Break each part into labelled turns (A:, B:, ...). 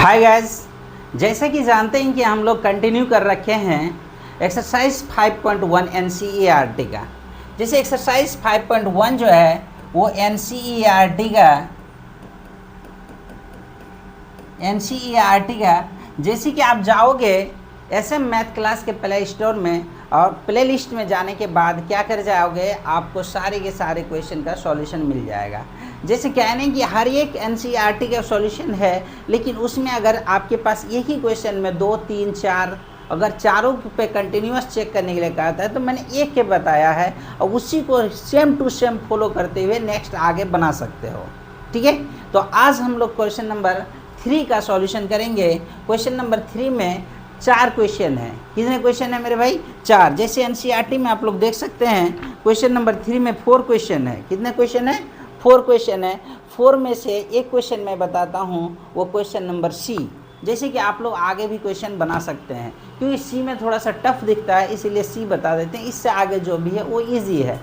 A: Hi guys, जैसे कि जानते हैं कि हम लोग कंटिन्यू कर रखे हैं एक्सरसाइज 5.1 NCERT का। जैसे एक्सरसाइज 5.1 जो है वो NCERT का जैसे कि आप जाओगे SM मैथ क्लास के प्ले स्टोर में और प्ले लिस्ट में जाने के बाद क्या कर जाओगे, आपको सारे के सारे क्वेश्चन का सॉल्यूशन मिल जाएगा। जैसे कहने कि हर एक NCERT का सॉल्यूशन है, लेकिन उसमें अगर आपके पास एक ही क्वेश्चन में 2, 3, 4 अगर चारों पे कंटिन्यूअस चेक करने के लिए कहा था तो मैंने एक के बताया है और उसी को सेम टू सेम फॉलो करते हुए नेक्स्ट आगे बना सकते हो। ठीक है, तो आज हम लोग क्वेश्चन नंबर 3 का सॉल्यूशन करेंगे। क्वेश्चन नंबर 3 में 4 क्वेश्चन है। कितने क्वेश्चन है मेरे भाई? 4। जैसे NCERT में आप लोग देख सकते हैं क्वेश्चन नंबर 3 में 4 क्वेश्चन है। कितने क्वेश्चन है? 4 क्वेश्चन है। 4 में से एक क्वेश्चन मैं बताता हूँ, वो क्वेश्चन नंबर C। जैसे कि आप लोग आगे भी क्वेश्चन बना सकते हैं, क्योंकि C में थोड़ा सा टफ दिखता है इसीलिए C बता देते हैं। इससे आगे जो भी है वो ईजी है।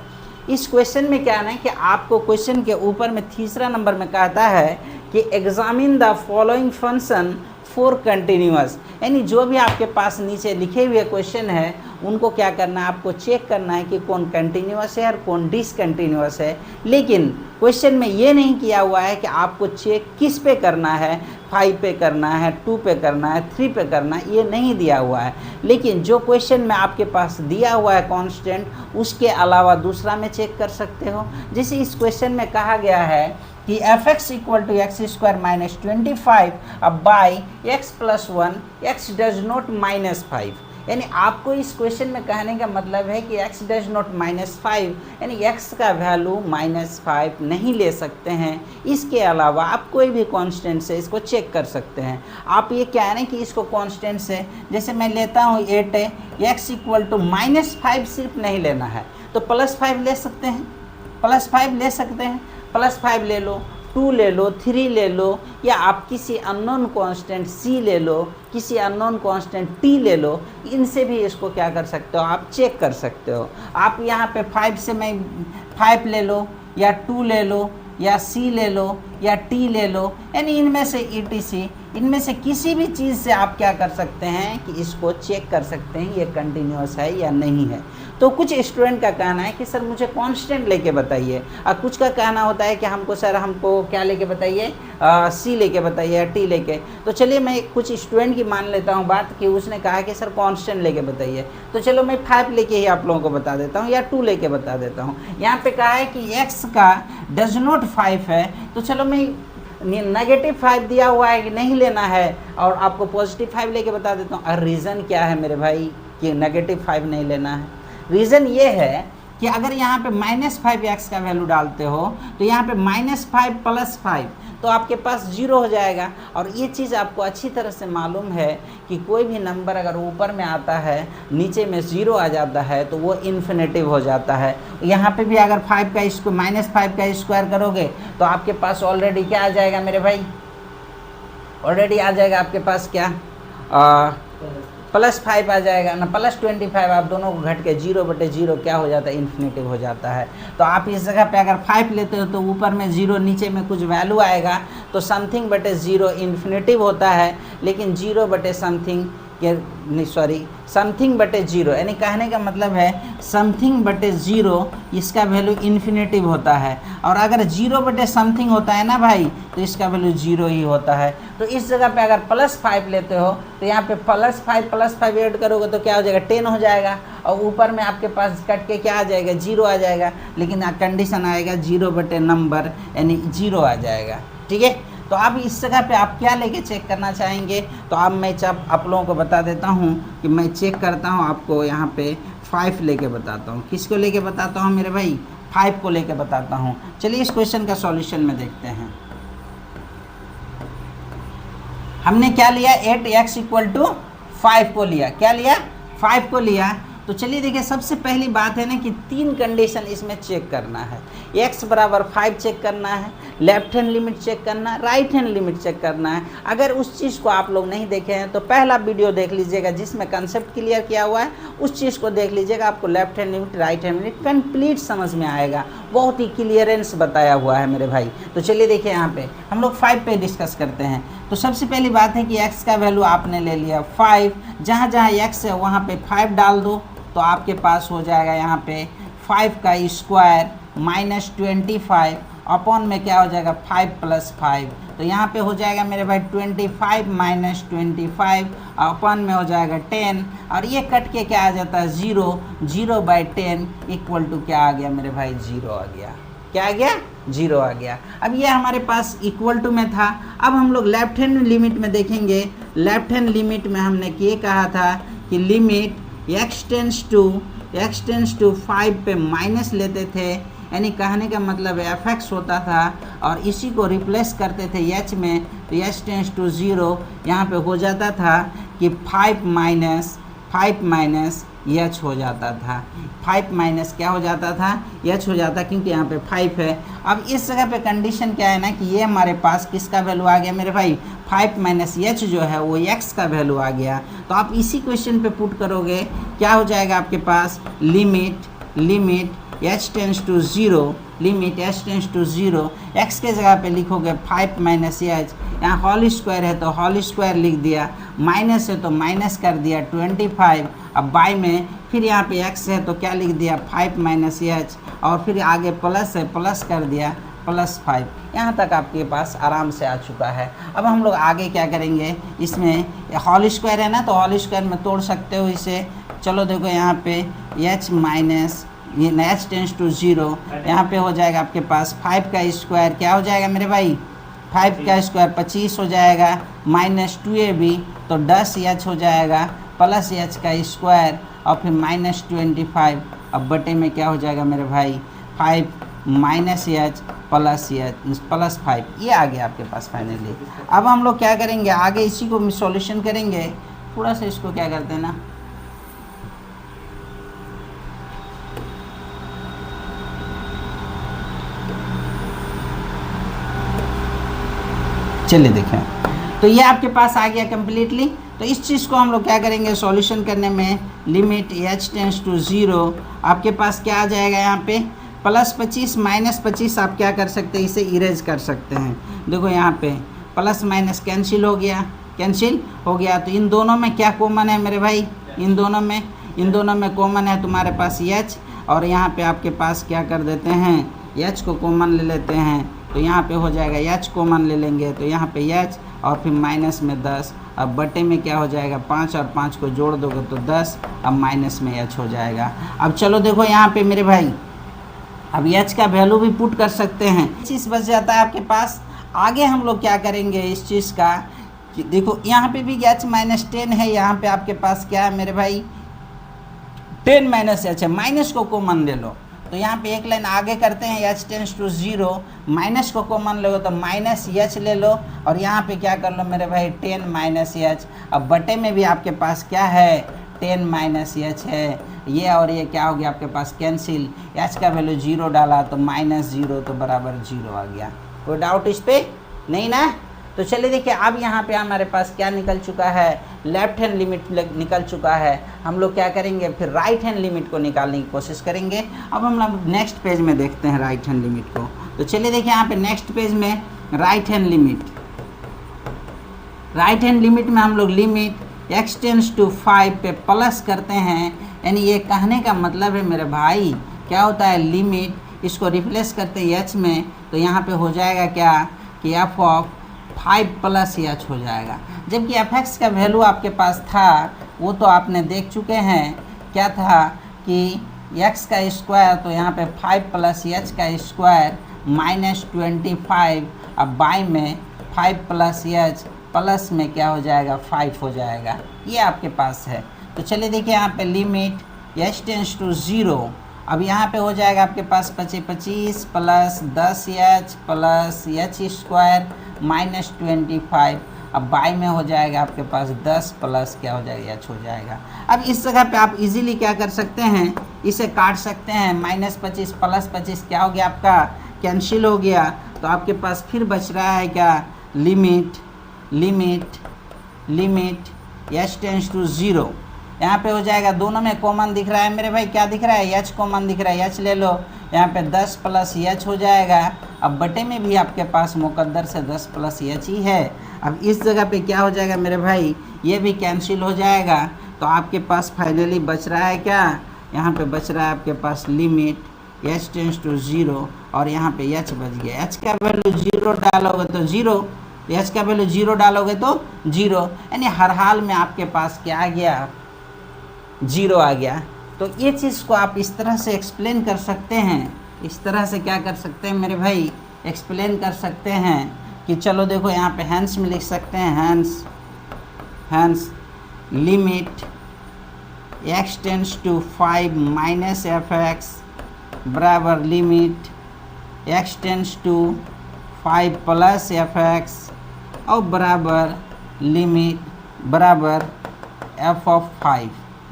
A: इस क्वेश्चन में क्या है कि आपको क्वेश्चन के ऊपर में तीसरा नंबर में कहता है कि examine the following function for continuous, यानी जो भी आपके पास नीचे लिखे हुए क्वेश्चन है उनको क्या करना है, आपको चेक करना है कि कौन कंटिन्यूअस है और कौन डिसकंटिन्यूअस है। लेकिन क्वेश्चन में ये नहीं किया हुआ है कि आपको चेक किस पे करना है, 5 पे करना है, 2 पे करना है, 3 पे करना है, ये नहीं दिया हुआ है। लेकिन जो क्वेश्चन में आपके पास दिया हुआ है कांस्टेंट, उसके अलावा दूसरा में चेक कर सकते हो। जैसे इस क्वेश्चन में कहा गया है कि fx equal to x square minus 25 अब by x plus 1 x does not minus 5, यानी आपको इस क्वेश्चन में कहने का मतलब है कि x डज नॉट माइनस 5, यानी x का वैल्यू -5 नहीं ले सकते हैं। इसके अलावा आप कोई भी कांस्टेंट से इसको चेक कर सकते हैं। आप ये कह रहे हैं कि इसको कांस्टेंट से, जैसे मैं लेता हूँ 8 x इक्वल टू -5 सिर्फ नहीं लेना है तो +5 ले सकते हैं, +5 ले सकते हैं, +5 ले लो, 2 ले लो, 3 ले लो, या आप किसी अननोन कांस्टेंट C ले लो, किसी अननोन कांस्टेंट T ले लो। इनसे भी इसको क्या कर सकते हो, आप चेक कर सकते हो। आप यहाँ पे 5 से मैं 5 ले लो, या 2 ले लो, या C ले लो, या T ले लो, यानी इनमें से ETC, इनमें से किसी भी चीज़ से आप क्या कर सकते हैं कि इसको चेक कर सकते हैं ये कंटिन्यूअस है या नहीं है। तो कुछ स्टूडेंट का कहना है कि सर मुझे कांस्टेंट लेके बताइए, और कुछ का कहना होता है कि हमको सर हमको क्या लेके बताइए, C लेके बताइए या T लेके। तो चलिए मैं कुछ स्टूडेंट की मान लेता हूँ बात कि उसने कहा कि सर कांस्टेंट लेके बताइए, तो चलो मैं 5 लेके ही आप लोगों को बता देता हूँ या 2 लेके बता देता हूँ। यहाँ पे कहा है कि x का डज नॉट 5 है, तो चलो मैं -5 दिया हुआ है कि नहीं लेना है और आपको +5 लेके बता देता हूँ। और रीज़न क्या है मेरे भाई कि -5 नहीं लेना है? रीज़न ये है कि अगर यहाँ पे -5x का वैल्यू डालते हो तो यहाँ पे -5 + 5 तो आपके पास 0 हो जाएगा। और ये चीज़ आपको अच्छी तरह से मालूम है कि कोई भी नंबर अगर ऊपर में आता है नीचे में 0 आ जाता है तो वो इन्फिनेटिव हो जाता है। यहाँ पे भी अगर -5 का स्क्वायर करोगे तो आपके पास ऑलरेडी क्या आ जाएगा मेरे भाई, ऑलरेडी आ जाएगा आपके पास क्या, +5 आ जाएगा ना, +25। आप दोनों को घट के 0/0 क्या हो जाता है, इन्फिनेटिव हो जाता है। तो आप इस जगह पे अगर 5 लेते हो तो ऊपर में 0 नीचे में कुछ वैल्यू आएगा तो समथिंग/0 इन्फिनेटिव होता है, लेकिन 0/समथिंग के नहीं सॉरी समथिंग/0, यानी कहने का मतलब है समथिंग/0 इसका वैल्यू इन्फिनेटिव होता है। और अगर 0/समथिंग होता है ना भाई तो इसका वैल्यू 0 ही होता है। तो इस जगह पे अगर +5 लेते हो तो यहाँ पे +5 ऐड करोगे तो क्या हो जाएगा, 10 हो जाएगा। और ऊपर में आपके पास कट के क्या आ जाएगा, 0 आ जाएगा, लेकिन कंडीशन आएगा 0/नंबर यानी 0 आ जाएगा। ठीक है, तो अब इस जगह पे आप क्या लेके चेक करना चाहेंगे, तो अब मैं आप लोगों को बता देता हूँ कि मैं चेक करता हूँ आपको यहाँ पे 5 लेके बताता हूँ। किसको लेके बताता हूँ मेरे भाई? 5 को लेके बताता हूँ। चलिए इस क्वेश्चन का सॉल्यूशन में देखते हैं। हमने क्या लिया, 8x इक्वल टू 5 को लिया। क्या लिया? 5 को लिया। तो चलिए देखिए, सबसे पहली बात है ना कि 3 कंडीशन इसमें चेक करना है। x बराबर 5 चेक करना है, लेफ्ट हैंड लिमिट चेक करना है, राइट हैंड लिमिट चेक करना है। अगर उस चीज़ को आप लोग नहीं देखे हैं तो पहला वीडियो देख लीजिएगा जिसमें कंसेप्ट क्लियर किया हुआ है, उस चीज़ को देख लीजिएगा, आपको left hand limit right hand limit complete समझ में आएगा। बहुत ही क्लियरेंस बताया हुआ है मेरे भाई। तो चलिए देखिए यहाँ पे हम लोग 5 पे डिस्कस करते हैं। तो सबसे पहली बात है कि x का वैल्यू आपने ले लिया 5, जहाँ जहाँ x है वहाँ पे 5 डाल दो तो आपके पास हो जाएगा यहाँ पे 5 का स्क्वायर माइनस 25 अपॉन में क्या हो जाएगा 5 प्लस 5। तो यहाँ पे हो जाएगा मेरे भाई 25 माइनस 25 अपॉन में हो जाएगा 10 और ये कट के क्या आ जाता है 0, 0/10 इक्वल टू क्या आ गया मेरे भाई 0 आ गया। क्या आ गया 0 आ गया। अब ये हमारे पास इक्वल टू में था। अब हम लोग लेफ्ट हैंड लिमिट में देखेंगे। लेफ्ट हैंड लिमिट में हमने ये कहा था कि लिमिट x टेंस टू 5 पे माइनस लेते थे, यानी कहने का मतलब fx होता था और इसी को रिप्लेस करते थे h में, तो h टेंस टू 0 यहाँ पे हो जाता था कि 5 माइनस h हो जाता था। 5 माइनस क्या हो जाता था h हो जाता, क्योंकि यहाँ पे 5 है। अब इस जगह पे कंडीशन क्या है ना कि ये हमारे पास किसका वैल्यू आ गया मेरे भाई 5 माइनस h जो है वो x का वैल्यू आ गया। तो आप इसी क्वेश्चन पे पुट करोगे, क्या हो जाएगा आपके पास limit h tends to 0, limit h tends to 0, x के जगह पे लिखोगे 5 माइनस h, यहाँ होल स्क्वायर है तो होल स्क्वायर लिख दिया, माइनस है तो माइनस कर दिया 25, अब बाय में फिर यहाँ पे x है तो क्या लिख दिया 5 माइनस h और फिर आगे प्लस है प्लस कर दिया +5। यहाँ तक आपके पास आराम से आ चुका है। अब हम लोग आगे क्या करेंगे, इसमें होल स्क्वायर है ना तो होल स्क्वायर में तोड़ सकते हो इसे। चलो देखो यहाँ पे h माइनस ये h टेंस टू 0, यहाँ पे हो जाएगा आपके पास 5 का स्क्वायर क्या हो जाएगा मेरे भाई 5 का स्क्वायर 25 हो जाएगा, माइनस 2ab तो 10h हो जाएगा, प्लस h का स्क्वायर और फिर माइनस 25, अब बटे में क्या हो जाएगा मेरे भाई 5 माइनस h प्लस 5, ये आ गया आपके पास फाइनली। अब हम लोग क्या करेंगे आगे इसी को सॉल्यूशन करेंगे। थोड़ा सा इसको क्या करते हैं ना, चलिए देखें। तो ये आपके पास आ गया कम्प्लीटली। तो इस चीज़ को हम लोग क्या करेंगे सॉल्यूशन करने में, लिमिट h टेंस टू 0 आपके पास क्या आ जाएगा यहाँ पे +25 -25 आप क्या कर सकते हैं इसे इरेज कर सकते हैं। देखो यहाँ पे प्लस माइनस कैंसिल हो गया। तो इन दोनों में क्या कॉमन है मेरे भाई, इन दोनों में कॉमन है तुम्हारे पास h, और यहाँ पे आपके पास क्या कर देते हैं h को कॉमन ले लेते हैं। तो यहाँ पे हो जाएगा h कॉमन ले लेंगे तो यहाँ पे h और फिर माइनस में 10, अब बटे में क्या हो जाएगा 5 और 5 को जोड़ दोगे तो 10, अब माइनस में h हो जाएगा। अब चलो देखो यहाँ पे मेरे भाई अब h का वैल्यू भी पुट कर सकते हैं, चीज़ बच जाता है आपके पास। आगे हम लोग क्या करेंगे इस चीज़ का कि देखो यहाँ पे भी h माइनस 10 है, यहाँ पे आपके पास क्या है मेरे भाई 10 माइनस h है, माइनस को कॉमन ले लो। तो यहाँ पे एक लाइन आगे करते हैं h टेंस टू 0, माइनस को कॉमन लो तो माइनस h ले लो और यहाँ पे क्या कर लो मेरे भाई 10 माइनस h। अब बटे में भी आपके पास क्या है 10 माइनस h है, ये और ये क्या हो गया आपके पास कैंसिल, h का वैल्यू 0 डाला तो -0 तो बराबर 0 आ गया। कोई डाउट इस पे नहीं ना। तो चलिए देखिए अब यहाँ पे हमारे पास क्या निकल चुका है, लेफ्ट हैंड लिमिट निकल चुका है। हम लोग क्या करेंगे फिर राइट हैंड लिमिट को निकालने की कोशिश करेंगे। अब हम लोग नेक्स्ट पेज में देखते हैं राइट हैंड लिमिट को। तो चलिए देखिए यहाँ पे नेक्स्ट पेज में राइट हैंड लिमिट में हम लोग लिमिट x टेंस टू 5 पे प्लस करते हैं, यानी ये कहने का मतलब है मेरे भाई क्या होता है लिमिट इसको रिप्लेस करते हैं h में, तो यहाँ पे हो जाएगा क्या कि f ऑफ 5 प्लस h हो जाएगा। जबकि fx का वैल्यू आपके पास था वो तो आपने देख चुके हैं, क्या था कि x का स्क्वायर, तो यहाँ पे 5 प्लस h का स्क्वायर -25, अब बाय में 5 प्लस h प्लस में क्या हो जाएगा 5 हो जाएगा, ये आपके पास है। तो चलिए देखिए यहाँ पे लिमिट h टेंस टू 0, अब यहाँ पे हो जाएगा आपके पास 25 plus 10h plus h square -25, अब बाय में हो जाएगा आपके पास 10 प्लस क्या हो जाएगा h हो जाएगा। अब इस जगह पे आप इजीली क्या कर सकते हैं इसे काट सकते हैं, -25 प्लस 25 क्या हो गया आपका कैंसिल हो गया। तो आपके पास फिर बच रहा है क्या लिमिट h टेंस टू 0, यहाँ पे हो जाएगा, दोनों में कॉमन दिख रहा है मेरे भाई, क्या दिख रहा है, एच कॉमन दिख रहा है, एच ले लो, यहाँ पे 10 प्लस एच हो जाएगा। अब बटे में भी आपके पास मुकद्दर से 10 प्लस एच ही है। अब इस जगह पे क्या हो जाएगा मेरे भाई, ये भी कैंसिल हो जाएगा। तो आपके पास फाइनली बच रहा है क्या, यहाँ पे बच रहा है आपके पास लिमिट एच टेंस टू 0 और यहाँ पे एच बच गया। एच का वैल्यू 0 डालोगे तो 0, एच का वैल्यू 0 डालोगे तो 0, यानी हर हाल में आपके पास क्या आ गया, 0 आ गया। तो ये चीज़ को आप इस तरह से एक्सप्लेन कर सकते हैं, इस तरह से क्या कर सकते हैं मेरे भाई, एक्सप्लेन कर सकते हैं कि चलो देखो यहाँ पे हैंस में लिख सकते हैं, hence limit x tends to 5 minus F X बराबर limit x tends to 5 plus F X और बराबर लिमिट बराबर f ऑफ 5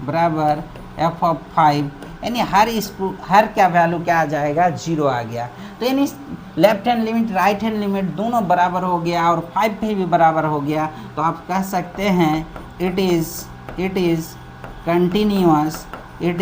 A: बराबर f ऑफ 5, यानी हर क्या वैल्यू क्या आ जाएगा, 0 आ गया। तो यानी left hand limit right hand limit दोनों बराबर हो गया और 5 पे भी बराबर हो गया। तो आप कह सकते हैं it is continuous at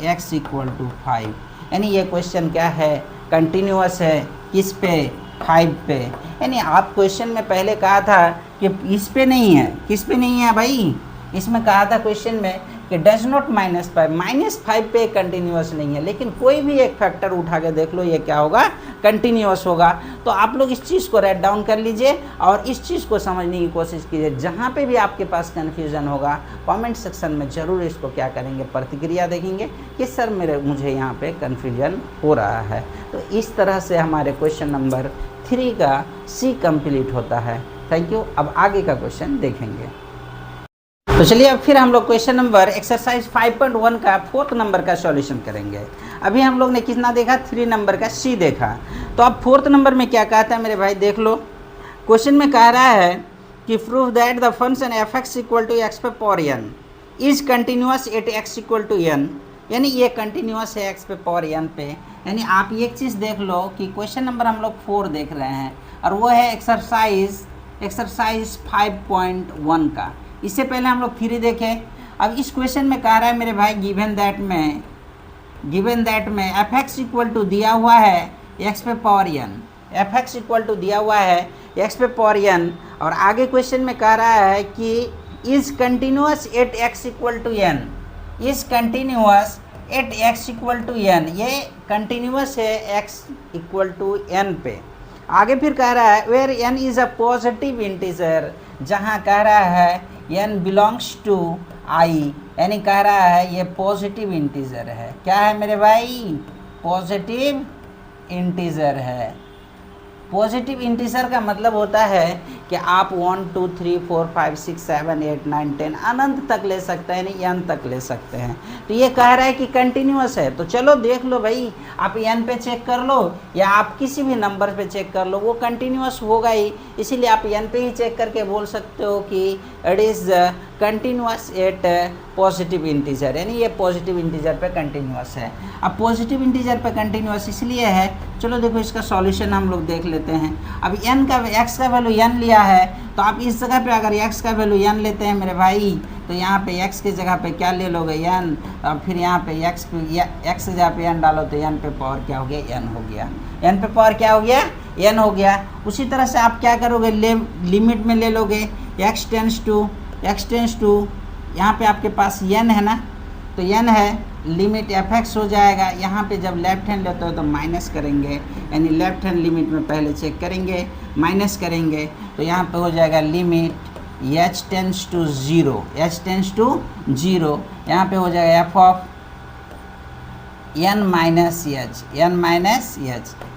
A: x equal to 5, यानी ये क्वेश्चन क्या है, कंटिन्यूअस है, किस पे, 5 पे। यानी आप क्वेश्चन में पहले कहा था कि इस पे नहीं है, किस पे नहीं है भाई, इसमें कहा था क्वेश्चन में कि डज नॉट -5 पे कंटिन्यूअस नहीं है, लेकिन कोई भी एक फैक्टर उठा के देख लो ये क्या होगा, कंटिन्यूअस होगा। तो आप लोग इस चीज़ को राइट डाउन कर लीजिए और इस चीज़ को समझने की कोशिश कीजिए। जहाँ पे भी आपके पास कन्फ्यूज़न होगा कमेंट सेक्शन में ज़रूर इसको क्या करेंगे, प्रतिक्रिया देखेंगे कि सर मुझे यहाँ पे कन्फ्यूजन हो रहा है। तो इस तरह से हमारे क्वेश्चन नंबर 3 का सी कंप्लीट होता है। Thank you. अब आगे का क्वेश्चन देखेंगे। तो चलिए अब फिर हम लोग क्वेश्चन नंबर एक्सरसाइज 5.1 का 4th नंबर का सॉल्यूशन करेंगे। अभी हम लोग ने कितना देखा, 3 नंबर का सी देखा। तो अब 4th नंबर में क्या कहता है मेरे भाई, देख लो। क्वेश्चन में कह रहा है कि prove that the function F x equal to X पे power N is continuous at x equal to N, यानी ये कंटिन्यूअस है एक्स पे पावर एन पे। यानी आप एक चीज़ देख लो कि क्वेश्चन नंबर हम लोग 4 देख रहे हैं और वो है एक्सरसाइज 5.1 का। इससे पहले हम लोग 3 देखें। अब इस क्वेश्चन में कह रहा है मेरे भाई गिवन दैट में एफ एक्स इक्वल टू दिया हुआ है एक्स पे power n, f x equal to दिया हुआ है एक्स पे पावर एन, और आगे क्वेश्चन में कह रहा है कि is continuous at x equal to n, is continuous at x equal to n, ये कंटिन्यूअस है एक्स इक्वल टू एन पे। आगे फिर कह रहा है where n is a positive integer, जहाँ कह रहा है एन बिलोंग्स टू आई, यानी कह रहा है ये पॉजिटिव इंटीजर है। क्या है मेरे भाई, पॉजिटिव इंटीजर है। पॉजिटिव इंटीजर का मतलब होता है कि आप 1 2 3 4 5 6 7 8 9 10 अनंत तक ले सकते हैं, यानी एन तक ले सकते हैं। तो ये कह रहा है कि कंटिन्यूअस है। तो चलो देख लो भाई, आप एन पे चेक कर लो या आप किसी भी नंबर पे चेक कर लो, वो कंटिन्यूअस होगा ही। इसीलिए आप एन पे ही चेक करके बोल सकते हो कि it is continuous eight positive integer, यानी ये पॉजिटिव इंटीजर पे कंटिन्यूअस है। अब पॉजिटिव इंटीजर पे कंटिन्यूअस इसलिए है, चलो देखो इसका सॉल्यूशन हम लोग देख लेते हैं। अब एन का एक्स का वैल्यू एन लिया है, तो आप इस जगह पे अगर एक्स का वैल्यू एन लेते हैं मेरे भाई, तो यहाँ पे एक्स की जगह पे क्या ले लोगे, एन, और फिर यहाँ पे एक्स की जगह पे एन डालो तो एन पे पावर क्या हो गया, एन हो गया। एन पे पावर क्या हो गया, एन हो गया। उसी तरह से आप क्या करोगे, लिमिट में ले लोगे एक्स टेंस टू यहाँ पे आपके पास एन है ना, तो एन है, लिमिट एफ एक्स हो जाएगा। यहाँ पे जब लेफ्ट हैंड लेते हो तो माइनस करेंगे, यानी लेफ्ट हैंड लिमिट में पहले चेक करेंगे, माइनस करेंगे, तो यहाँ पे हो जाएगा लिमिट एच टेंस टू 0, यहाँ पे हो जाएगा f of n minus h,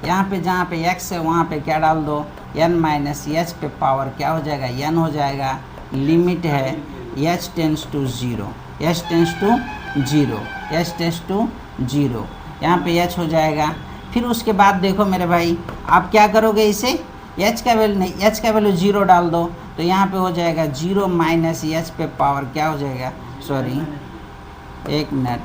A: यहाँ पे जहाँ पे एक्स है वहाँ पे क्या डाल दो, एन माइनस एच पे पावर क्या हो जाएगा, एन हो जाएगा। लिमिट है एच टेंस टू 0, यहाँ पे एच हो जाएगा। फिर उसके बाद देखो मेरे भाई, आप क्या करोगे, इसे एच का वैल्यू 0 डाल दो, तो यहाँ पे हो जाएगा 0 माइनस एच पे पावर क्या हो जाएगा, सॉरी एक मिनट,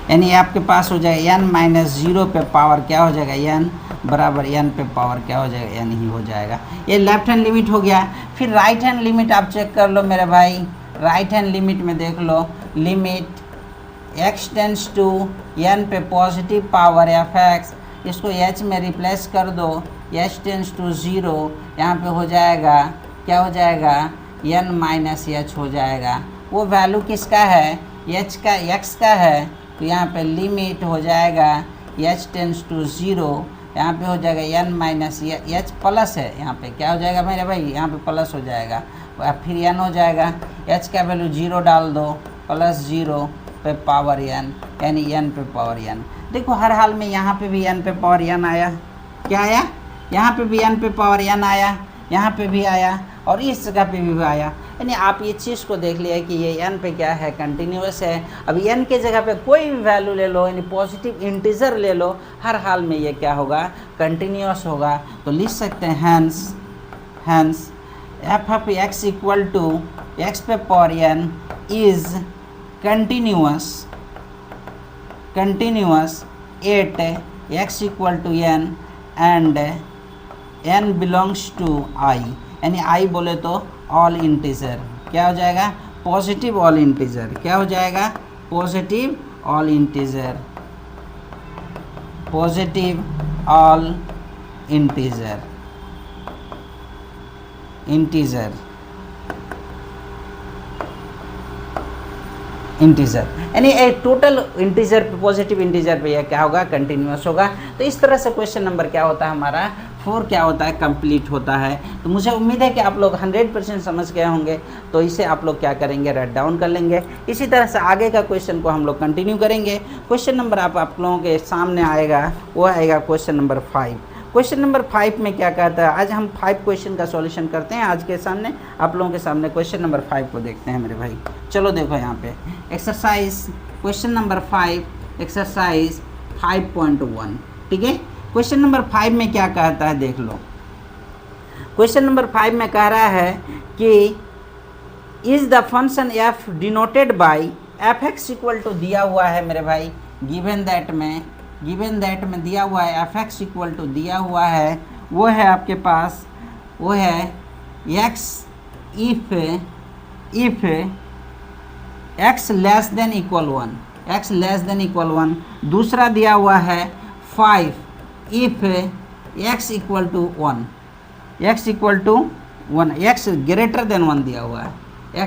A: यानी आपके पास हो जाएगा n माइनस 0 पे पावर क्या हो जाएगा, n बराबर n पे पावर क्या हो जाएगा, n ही हो जाएगा। ये लेफ्ट हैंड लिमिट हो गया। फिर राइट हैंड लिमिट आप चेक कर लो मेरे भाई। राइट हैंड लिमिट में देख लो, limit x tends to n पे पॉजिटिव पावर fx, इसको h में रिप्लेस कर दो, h टेंस टू 0, यहाँ पे हो जाएगा क्या हो जाएगा, n माइनस h हो जाएगा। वो वैल्यू किसका है, h का, x का है, तो यहाँ पे लिमिट हो जाएगा h टेंस टू 0, यहाँ पे हो जाएगा n माइनस h प्लस है, यहाँ पे क्या हो जाएगा मेरे भाई, यहाँ पे प्लस हो जाएगा, फिर n हो जाएगा, h का वैल्यू 0 डाल दो, प्लस 0 पे पावर n, यानी n पे पावर n। देखो हर हाल में यहाँ पे भी n पे पावर n आया, क्या आया, यहाँ पे भी n पे पावर n आया, यहाँ पे भी आया, और इस जगह पे भी आया। यानी आप ये चीज़ को देख लिया कि ये n पे क्या है, कंटिन्यूस है। अब n के जगह पे कोई भी वैल्यू ले लो, यानी पॉजिटिव इंटीजर ले लो, हर हाल में ये क्या होगा, कंटिन्यूस होगा। तो लिख सकते हैं hence f of x equal to x पे power n is continuous at x equal to n and n belongs to i, यानी i बोले तो ऑल इंटीजर, क्या हो जाएगा, पॉजिटिव ऑल इंटीजर, क्या हो जाएगा, positive all integer, positive all integer, integer यानी एक टोटल इंटीजर पे, पॉजिटिव इंटीजर पे यह क्या होगा, कंटिन्यूस होगा। तो इस तरह से क्वेश्चन नंबर क्या होता है हमारा 4 क्या होता है, कंप्लीट होता है। तो मुझे उम्मीद है कि आप लोग 100% समझ गए होंगे। तो इसे आप लोग क्या करेंगे, राइट डाउन कर लेंगे। इसी तरह से आगे का क्वेश्चन को हम लोग कंटिन्यू करेंगे। क्वेश्चन नंबर आप लोगों के सामने आएगा, वो आएगा क्वेश्चन नंबर 5। क्वेश्चन नंबर 5 में क्या कहता है, आज हम 5 क्वेश्चन का सॉल्यूशन करते हैं। आज के सामने आप लोगों के सामने क्वेश्चन नंबर 5 को देखते हैं मेरे भाई। चलो देखो यहाँ पे एक्सरसाइज क्वेश्चन नंबर 5, एक्सरसाइज 5.1, ठीक है। क्वेश्चन नंबर 5 में क्या कहता है देख लो। क्वेश्चन नंबर 5 में कह रहा है कि is the function f denoted by fx equal to, दिया हुआ है मेरे भाई, गिवन दैट में दिया हुआ है fx इक्वल टू दिया हुआ है, वो है आपके पास, वो है x if x less than equal 1, x less than equal 1। दूसरा दिया हुआ है 5 if x equal to 1, x equal to 1, x greater than 1 दिया हुआ है,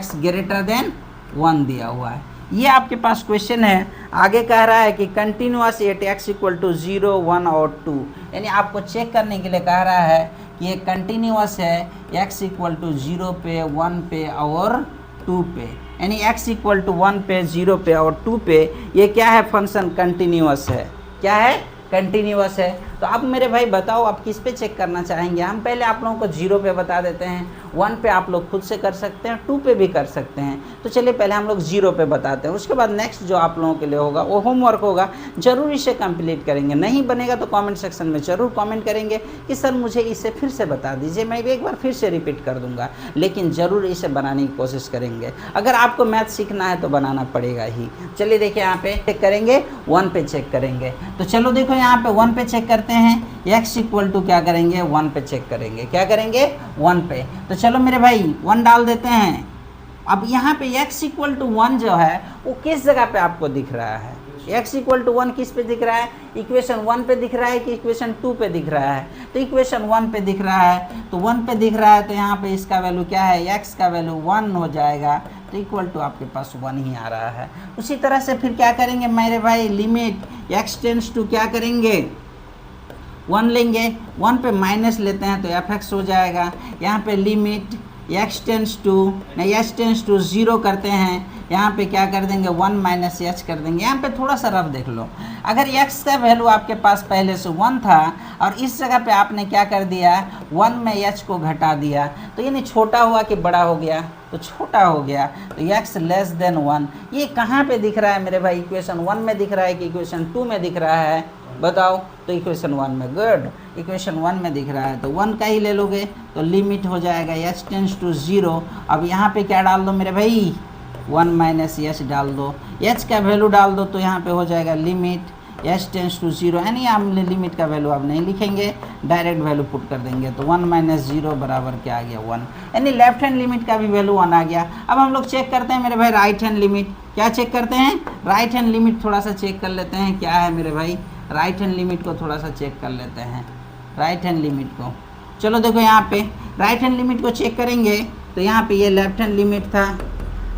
A: x ग्रेटर देन 1 दिया हुआ है। ये आपके पास क्वेश्चन है। आगे कह रहा है कि continuous at x equal to 0, 1 और 2, यानी आपको चेक करने के लिए कह रहा है कि ये कंटिन्यूअस है x इक्वल टू 0 पे, 1 पे और 2 पे, यानी x इक्वल टू 1 पे, 0 पे और 2 पे ये क्या है, फंक्शन कंटिन्यूअस है। क्या है, कंटिन्यूअस है। तो अब मेरे भाई बताओ आप किस पे चेक करना चाहेंगे। हम पहले आप लोगों को 0 पे बता देते हैं, 1 पे आप लोग खुद से कर सकते हैं, 2 पे भी कर सकते हैं। तो चलिए पहले हम लोग 0 पे बताते हैं, उसके बाद नेक्स्ट जो आप लोगों के लिए होगा वो होमवर्क होगा, जरूर इसे कंप्लीट करेंगे। नहीं बनेगा तो कमेंट सेक्शन में जरूर कमेंट करेंगे कि सर मुझे इसे फिर से बता दीजिए, मैं भी एक बार फिर से रिपीट कर दूंगा, लेकिन ज़रूर इसे बनाने की कोशिश करेंगे। अगर आपको मैथ सीखना है तो बनाना पड़ेगा ही। चलिए देखिए यहाँ पे चेक करेंगे, 1 पे चेक करेंगे। तो चलो देखो यहाँ पे 1 पे चेक करते हैं, x इक्वल टू क्या करेंगे, 1 पे चेक करेंगे। क्या करेंगे, 1 पे। तो चलो मेरे भाई 1 डाल देते हैं। अब यहाँ पे x इक्वल टू 1 जो है वो किस जगह पे आपको दिख रहा है, x इक्वल टू 1 किस पे दिख रहा है, इक्वेशन 1 पे दिख रहा है कि इक्वेशन 2 पे दिख रहा है। तो इक्वेशन 1 पे दिख रहा है, तो 1 पे दिख रहा है, तो यहाँ पे इसका वैल्यू क्या है, x का वैल्यू 1 हो जाएगा, तो इक्वल टू आपके पास 1 ही आ रहा है। उसी तरह से फिर क्या करेंगे मेरे भाई, लिमिट x टेंस टू क्या करेंगे, 1 लेंगे, 1 पे माइनस लेते हैं तो fx हो जाएगा। यहाँ पे लिमिट x टेंस टू 0 करते हैं, यहाँ पे क्या कर देंगे, 1 माइनस h कर देंगे। यहाँ पे थोड़ा सा रफ देख लो, अगर x का वैल्यू आपके पास पहले से 1 था और इस जगह पे आपने क्या कर दिया, 1 में h को घटा दिया, तो यानी छोटा हुआ कि बड़ा हो गया, तो छोटा हो गया, तो x लेस देन 1। ये कहाँ पे दिख रहा है मेरे भाई, इक्वेशन 1 में दिख रहा है कि इक्वेशन 2 में दिख रहा है, बताओ। तो इक्वेशन 1 में, गुड, इक्वेशन 1 में दिख रहा है, तो 1 का ही ले लोगे, तो लिमिट हो जाएगा h टेंस टू 0। अब यहाँ पे क्या डाल दो मेरे भाई, 1 माइनस h डाल दो, एच का वैल्यू डाल दो तो यहाँ पे हो जाएगा लिमिट एच टेंस टू 0, यानी आप लिमिट का वैल्यू आप नहीं लिखेंगे, डायरेक्ट वैल्यू पुट कर देंगे। तो 1 माइनस 0 बराबर क्या आ गया 1, यानी लेफ्ट हैंड लिमिट का भी वैल्यू 1 आ गया। अब हम लोग चेक करते हैं मेरे भाई राइट हैंड लिमिट, क्या चेक करते हैं, राइट हैंड लिमिट थोड़ा सा चेक कर लेते हैं, क्या है मेरे भाई, राइट हैंड लिमिट को थोड़ा सा चेक कर लेते हैं, राइट हैंड लिमिट को। चलो देखो यहाँ पे राइट हैंड लिमिट को चेक करेंगे तो यहाँ पे ये लेफ्ट हैंड लिमिट था,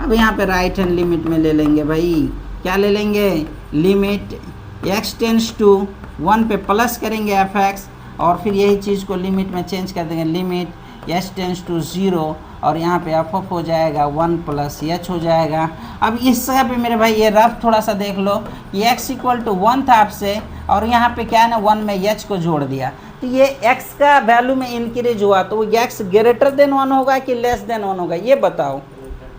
A: अब यहाँ पे राइट हैंड लिमिट में ले लेंगे भाई, क्या ले लेंगे, लिमिट x टेंस टू 1 पे प्लस करेंगे एफ एक्स, और फिर यही चीज़ को लिमिट में चेंज कर देंगे, लिमिट एच टेंस टू 0, और यहाँ पे एफ ऑफ हो जाएगा 1 प्लस एच हो जाएगा। अब इस जगह पे मेरे भाई ये रफ थोड़ा सा देख लो कि x इक्वल टू 1 था आपसे, और यहाँ पे क्या है ना 1 में h को जोड़ दिया, तो ये x का वैल्यू में इंक्रीज हुआ, तो वो x ग्रेटर देन 1 होगा कि लेस देन 1 होगा, ये बताओ।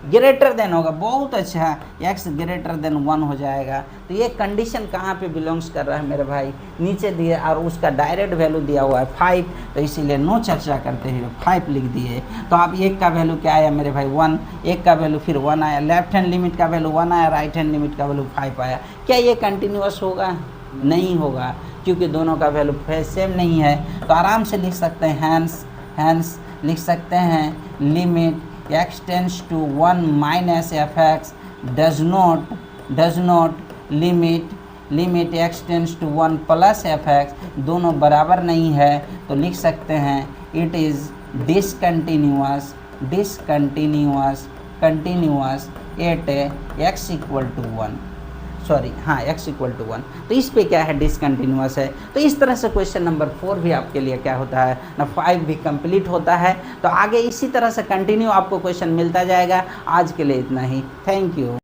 A: ग्रेटर देन होगा, बहुत अच्छा, x ग्रेटर देन 1 हो जाएगा। तो ये कंडीशन कहाँ पे बिलोंग्स कर रहा है मेरे भाई, नीचे दिए और उसका डायरेक्ट वैल्यू दिया हुआ है 5, तो इसीलिए नो चर्चा करते हुए 5 लिख दिए। तो आप एक का वैल्यू क्या आया मेरे भाई 1, एक का वैल्यू फिर 1 आया, लेफ्ट हैंड लिमिट का वैल्यू 1 आया, राइट हैंड लिमिट का वैल्यू 5 आया। क्या ये कंटिन्यूअस होगा, नहीं होगा, क्योंकि दोनों का वैल्यू सेम नहीं है। तो आराम से लिख सकते हैं हैंस लिख सकते हैं limit x tends to 1 minus F x does not limit x tends to 1 plus F x, दोनों बराबर नहीं है, तो लिख सकते हैं it is continuous at x equal to 1, sorry हाँ x इक्वल टू 1। तो इस पे क्या है, डिसकंटिन्यूअस है। तो इस तरह से क्वेश्चन नंबर 4 भी आपके लिए क्या होता है ना, 5 भी कंप्लीट होता है। तो आगे इसी तरह से कंटिन्यू आपको क्वेश्चन मिलता जाएगा। आज के लिए इतना ही, थैंक यू।